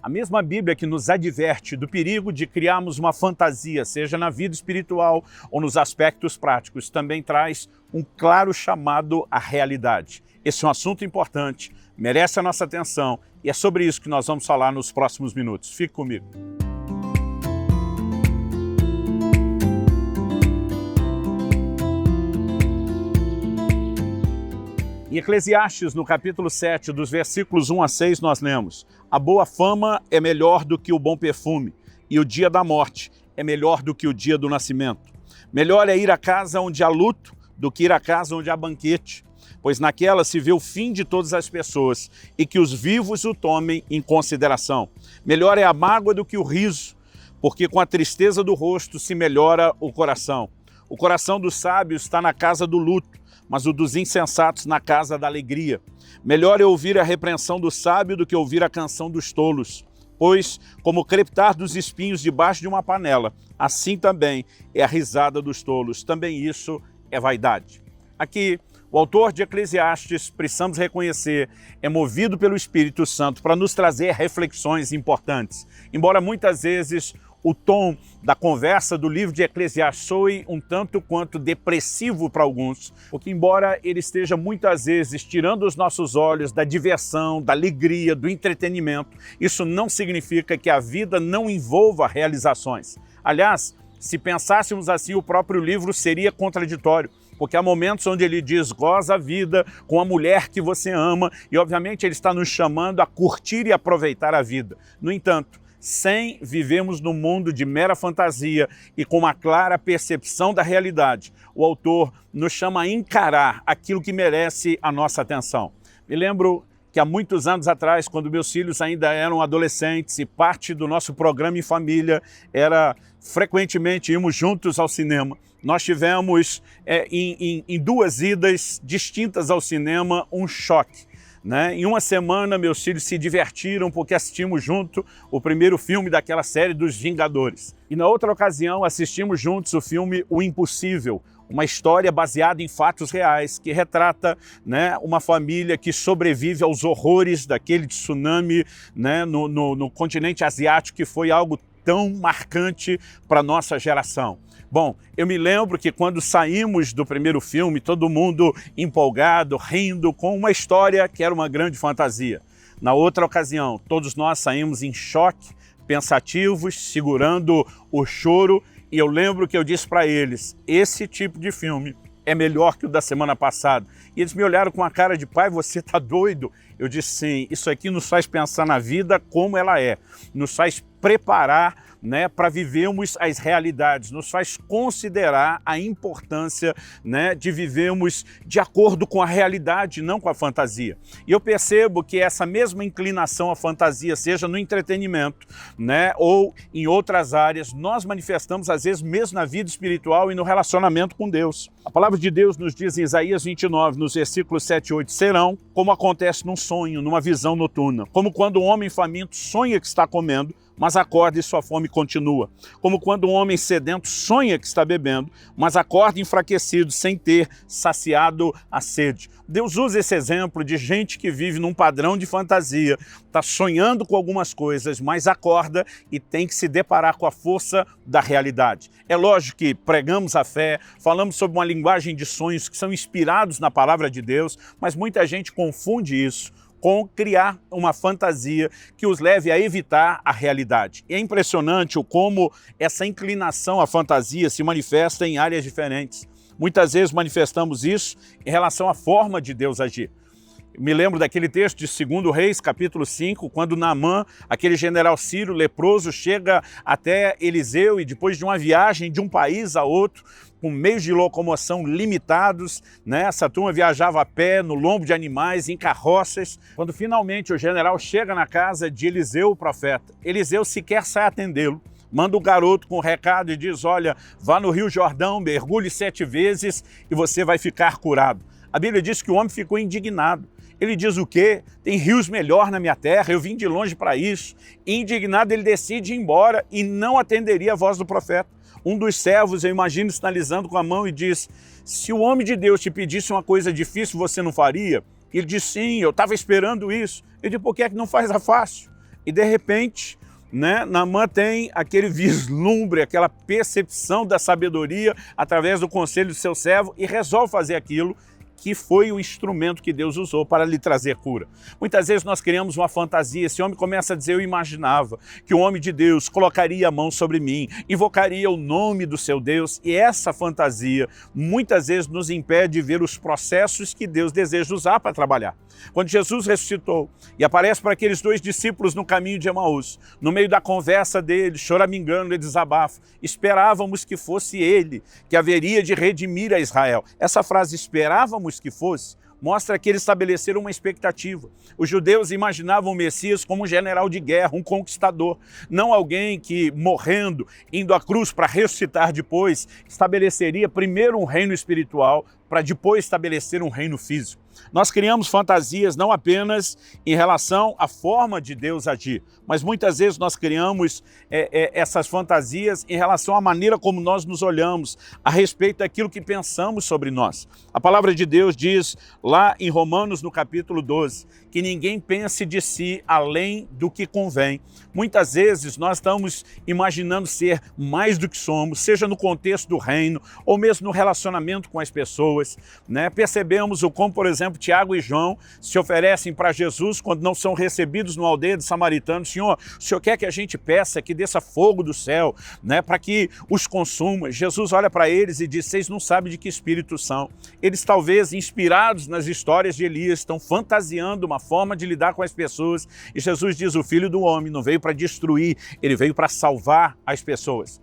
A mesma Bíblia que nos adverte do perigo de criarmos uma fantasia, seja na vida espiritual ou nos aspectos práticos, também traz um claro chamado à realidade. Esse é um assunto importante, merece a nossa atenção e é sobre isso que nós vamos falar nos próximos minutos. Fique comigo. Em Eclesiastes, no capítulo 7, dos versículos 1 a 6, nós lemos: a boa fama é melhor do que o bom perfume, e o dia da morte é melhor do que o dia do nascimento. Melhor é ir à casa onde há luto do que ir à casa onde há banquete, pois naquela se vê o fim de todas as pessoas, e que os vivos o tomem em consideração. Melhor é a mágoa do que o riso, porque com a tristeza do rosto se melhora o coração. O coração dos sábios está na casa do luto, mas o dos insensatos na casa da alegria. Melhor é ouvir a repreensão do sábio do que ouvir a canção dos tolos, pois, como o crepitar dos espinhos debaixo de uma panela, assim também é a risada dos tolos. Também isso é vaidade. Aqui, o autor de Eclesiastes, precisamos reconhecer, é movido pelo Espírito Santo para nos trazer reflexões importantes. Embora muitas vezes o tom da conversa do livro de Eclesiastes soe um tanto quanto depressivo para alguns, porque embora ele esteja muitas vezes tirando os nossos olhos da diversão, da alegria, do entretenimento, isso não significa que a vida não envolva realizações. Aliás, se pensássemos assim, o próprio livro seria contraditório, porque há momentos onde ele diz: goza a vida com a mulher que você ama, e obviamente ele está nos chamando a curtir e aproveitar a vida. No entanto, sem vivermos num mundo de mera fantasia e com uma clara percepção da realidade, o autor nos chama a encarar aquilo que merece a nossa atenção. Me lembro que há muitos anos atrás, quando meus filhos ainda eram adolescentes e parte do nosso programa em família era frequentemente irmos juntos ao cinema. Nós tivemos em duas idas distintas ao cinema um choque. Em uma semana, meus filhos se divertiram porque assistimos junto o primeiro filme daquela série dos Vingadores. E na outra ocasião, assistimos juntos o filme O Impossível, uma história baseada em fatos reais que retrata uma família que sobrevive aos horrores daquele tsunami no continente asiático, que foi algo tão marcante para a nossa geração. Bom, eu me lembro que quando saímos do primeiro filme, todo mundo empolgado, rindo, com uma história que era uma grande fantasia. Na outra ocasião, todos nós saímos em choque, pensativos, segurando o choro, e eu lembro que eu disse para eles: esse tipo de filme é melhor que o da semana passada. E eles me olharam com a cara de: pai, você está doido? Eu disse: sim, isso aqui nos faz pensar na vida como ela é, nos faz preparar para vivermos as realidades, nos faz considerar a importância de vivermos de acordo com a realidade, não com a fantasia. E eu percebo que essa mesma inclinação à fantasia, seja no entretenimento ou em outras áreas, nós manifestamos às vezes mesmo na vida espiritual e no relacionamento com Deus. A palavra de Deus nos diz em Isaías 29, nos versículos 7 e 8, serão como acontece num sonho, numa visão noturna, como quando um homem faminto sonha que está comendo, mas acorda e sua fome continua. Como quando um homem sedento sonha que está bebendo, mas acorda enfraquecido, sem ter saciado a sede. Deus usa esse exemplo de gente que vive num padrão de fantasia, está sonhando com algumas coisas, mas acorda e tem que se deparar com a força da realidade. É lógico que pregamos a fé, falamos sobre uma linguagem de sonhos que são inspirados na palavra de Deus, mas muita gente confunde isso com criar uma fantasia que os leve a evitar a realidade. E é impressionante o como essa inclinação à fantasia se manifesta em áreas diferentes. Muitas vezes manifestamos isso em relação à forma de Deus agir. Me lembro daquele texto de 2 Reis, capítulo 5, quando Naamã, aquele general sírio leproso, chega até Eliseu e depois de uma viagem de um país a outro, com meios de locomoção limitados, essa turma viajava a pé, no lombo de animais, em carroças. Quando finalmente o general chega na casa de Eliseu, o profeta, Eliseu sequer sai atendê-lo. Manda o garoto com o recado e diz: olha, vá no Rio Jordão, mergulhe 7 vezes e você vai ficar curado. A Bíblia diz que o homem ficou indignado. Ele diz o quê? Tem rios melhor na minha terra, eu vim de longe para isso. Indignado, ele decide ir embora e não atenderia a voz do profeta. Um dos servos, eu imagino, sinalizando com a mão e diz: se o homem de Deus te pedisse uma coisa difícil, você não faria? Ele diz: sim, eu estava esperando isso. Eu digo: por que é que não faz a fácil? E de repente, né, Naamã tem aquele vislumbre, aquela percepção da sabedoria através do conselho do seu servo e resolve fazer aquilo que foi o instrumento que Deus usou para lhe trazer cura. Muitas vezes nós criamos uma fantasia, esse homem começa a dizer, eu imaginava que o homem de Deus colocaria a mão sobre mim, invocaria o nome do seu Deus, e essa fantasia muitas vezes nos impede de ver os processos que Deus deseja usar para trabalhar. Quando Jesus ressuscitou e aparece para aqueles dois discípulos no caminho de Emaús, no meio da conversa dele, choramingando e desabafo, esperávamos que fosse ele que haveria de redimir a Israel. Essa frase, esperávamos que fosse, mostra que eles estabeleceram uma expectativa. Os judeus imaginavam o Messias como um general de guerra, um conquistador, não alguém que, morrendo, indo à cruz para ressuscitar depois, estabeleceria primeiro um reino espiritual, para depois estabelecer um reino físico. Nós criamos fantasias não apenas em relação à forma de Deus agir, mas muitas vezes nós criamos essas fantasias em relação à maneira como nós nos olhamos, a respeito daquilo que pensamos sobre nós. A palavra de Deus diz lá em Romanos, no capítulo 12, que ninguém pense de si além do que convém. Muitas vezes nós estamos imaginando ser mais do que somos, seja no contexto do reino ou mesmo no relacionamento com as pessoas, né? Percebemos o como, por exemplo, Tiago e João se oferecem para Jesus quando não são recebidos no aldeia de samaritanos. Senhor, o Senhor quer que a gente peça que desça fogo do céu, né, para que os consuma. Jesus olha para eles e diz, vocês não sabem de que espírito são. Eles talvez inspirados nas histórias de Elias, estão fantasiando uma forma de lidar com as pessoas. E Jesus diz, o Filho do Homem não veio para destruir, ele veio para salvar as pessoas.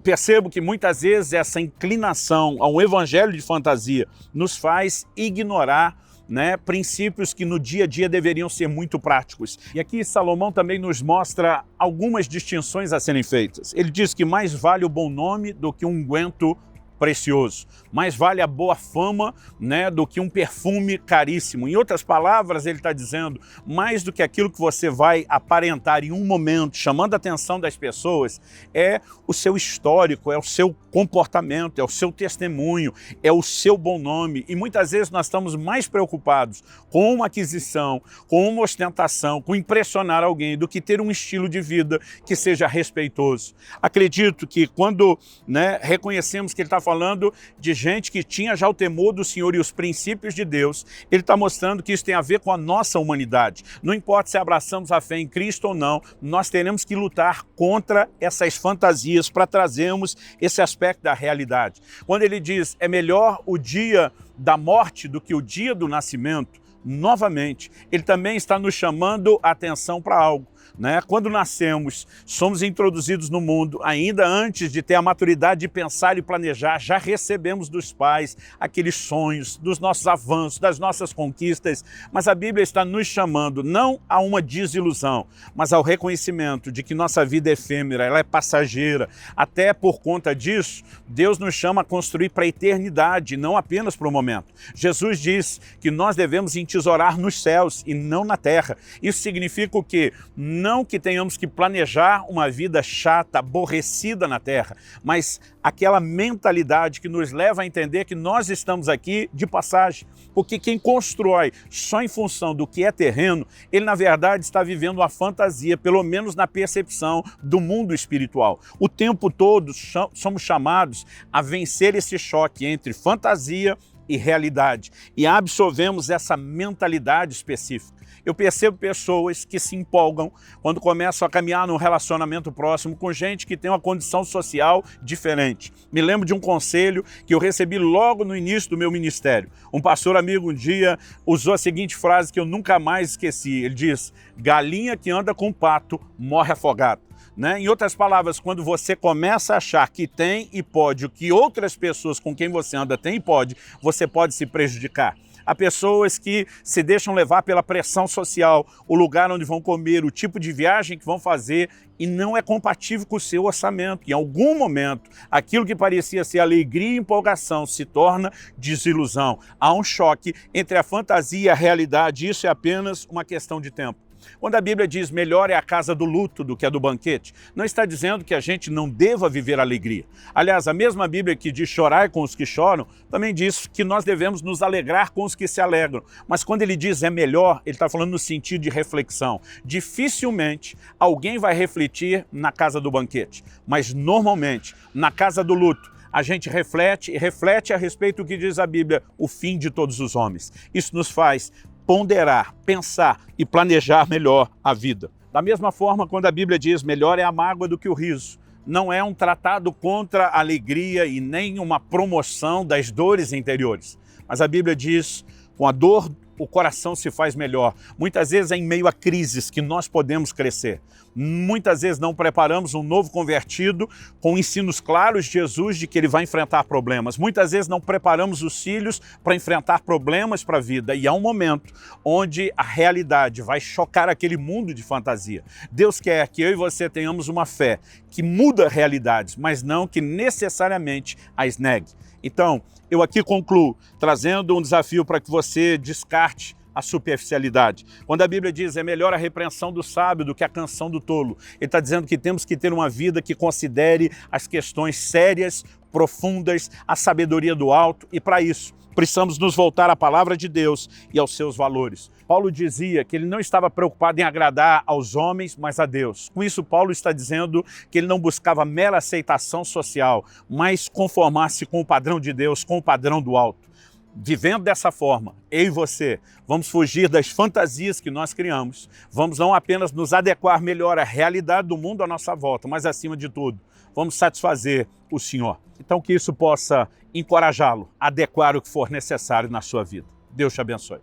Percebo que muitas vezes essa inclinação ao evangelho de fantasia nos faz ignorar, né, princípios que no dia a dia deveriam ser muito práticos. E aqui Salomão também nos mostra algumas distinções a serem feitas. Ele diz que mais vale o bom nome do que um unguento precioso. Mais vale a boa fama, né, do que um perfume caríssimo. Em outras palavras, ele está dizendo, mais do que aquilo que você vai aparentar em um momento, chamando a atenção das pessoas, é o seu histórico, é o seu comportamento, é o seu testemunho, é o seu bom nome. E muitas vezes nós estamos mais preocupados com uma aquisição, com uma ostentação, com impressionar alguém, do que ter um estilo de vida que seja respeitoso. Acredito que quando, né, reconhecemos que ele está falando de gente que tinha já o temor do Senhor e os princípios de Deus, ele está mostrando que isso tem a ver com a nossa humanidade. Não importa se abraçamos a fé em Cristo ou não, nós teremos que lutar contra essas fantasias para trazermos esse aspecto da realidade. Quando ele diz, é melhor o dia da morte do que o dia do nascimento, novamente, ele também está nos chamando a atenção para algo. Né? Quando nascemos, somos introduzidos no mundo, ainda antes de ter a maturidade de pensar e planejar, já recebemos dos pais aqueles sonhos, dos nossos avanços, das nossas conquistas, mas a Bíblia está nos chamando não a uma desilusão, mas ao reconhecimento de que nossa vida é efêmera, ela é passageira. Até por conta disso, Deus nos chama a construir para a eternidade, não apenas para o momento. Jesus diz que nós devemos entesourar nos céus e não na terra. Isso significa o quê? Não que tenhamos que planejar uma vida chata, aborrecida na terra, mas aquela mentalidade que nos leva a entender que nós estamos aqui de passagem. Porque quem constrói só em função do que é terreno, ele na verdade está vivendo uma fantasia, pelo menos na percepção do mundo espiritual. O tempo todo somos chamados a vencer esse choque entre fantasia e realidade e absorvemos essa mentalidade específica. Eu percebo pessoas que se empolgam quando começam a caminhar num relacionamento próximo com gente que tem uma condição social diferente. Me lembro de um conselho que eu recebi logo no início do meu ministério. Um pastor amigo um dia usou a seguinte frase que eu nunca mais esqueci. Ele diz, galinha que anda com pato morre afogada. Né? Em outras palavras, quando você começa a achar que tem e pode o que outras pessoas com quem você anda tem e pode, você pode se prejudicar. Há pessoas que se deixam levar pela pressão social, o lugar onde vão comer, o tipo de viagem que vão fazer e não é compatível com o seu orçamento. Em algum momento, aquilo que parecia ser alegria e empolgação se torna desilusão. Há um choque entre a fantasia e a realidade, isso é apenas uma questão de tempo. Quando a Bíblia diz melhor é a casa do luto do que a do banquete, não está dizendo que a gente não deva viver alegria. Aliás, a mesma Bíblia que diz chorar com os que choram, também diz que nós devemos nos alegrar com os que se alegram. Mas quando ele diz é melhor, ele está falando no sentido de reflexão. Dificilmente alguém vai refletir na casa do banquete, mas normalmente na casa do luto, a gente reflete a respeito do que diz a Bíblia, o fim de todos os homens. Isso nos faz ponderar, pensar e planejar melhor a vida. Da mesma forma, quando a Bíblia diz melhor é a mágoa do que o riso, não é um tratado contra a alegria e nem uma promoção das dores interiores. Mas a Bíblia diz, com a dor o coração se faz melhor. Muitas vezes é em meio a crises que nós podemos crescer. Muitas vezes não preparamos um novo convertido com ensinos claros de Jesus de que ele vai enfrentar problemas. Muitas vezes não preparamos os filhos para enfrentar problemas para a vida. E há um momento onde a realidade vai chocar aquele mundo de fantasia. Deus quer que eu e você tenhamos uma fé que muda realidades, mas não que necessariamente as negue. Então, eu aqui concluo trazendo um desafio para que você descarte a superficialidade. Quando a Bíblia diz é melhor a repreensão do sábio do que a canção do tolo, ele está dizendo que temos que ter uma vida que considere as questões sérias, profundas, a sabedoria do alto, e para isso precisamos nos voltar à palavra de Deus e aos seus valores. Paulo dizia que ele não estava preocupado em agradar aos homens, mas a Deus. Com isso, Paulo está dizendo que ele não buscava mera aceitação social, mas conformar-se com o padrão de Deus, com o padrão do alto. Vivendo dessa forma, eu e você, vamos fugir das fantasias que nós criamos, vamos não apenas nos adequar melhor à realidade do mundo à nossa volta, mas acima de tudo, vamos satisfazer o Senhor. Então que isso possa encorajá-lo a adequar o que for necessário na sua vida. Deus te abençoe.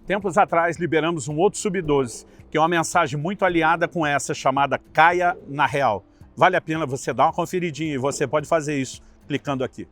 Tempos atrás liberamos um outro Sub-12, que é uma mensagem muito aliada com essa, chamada Caia na Real. Vale a pena você dar uma conferidinha e você pode fazer isso clicando aqui.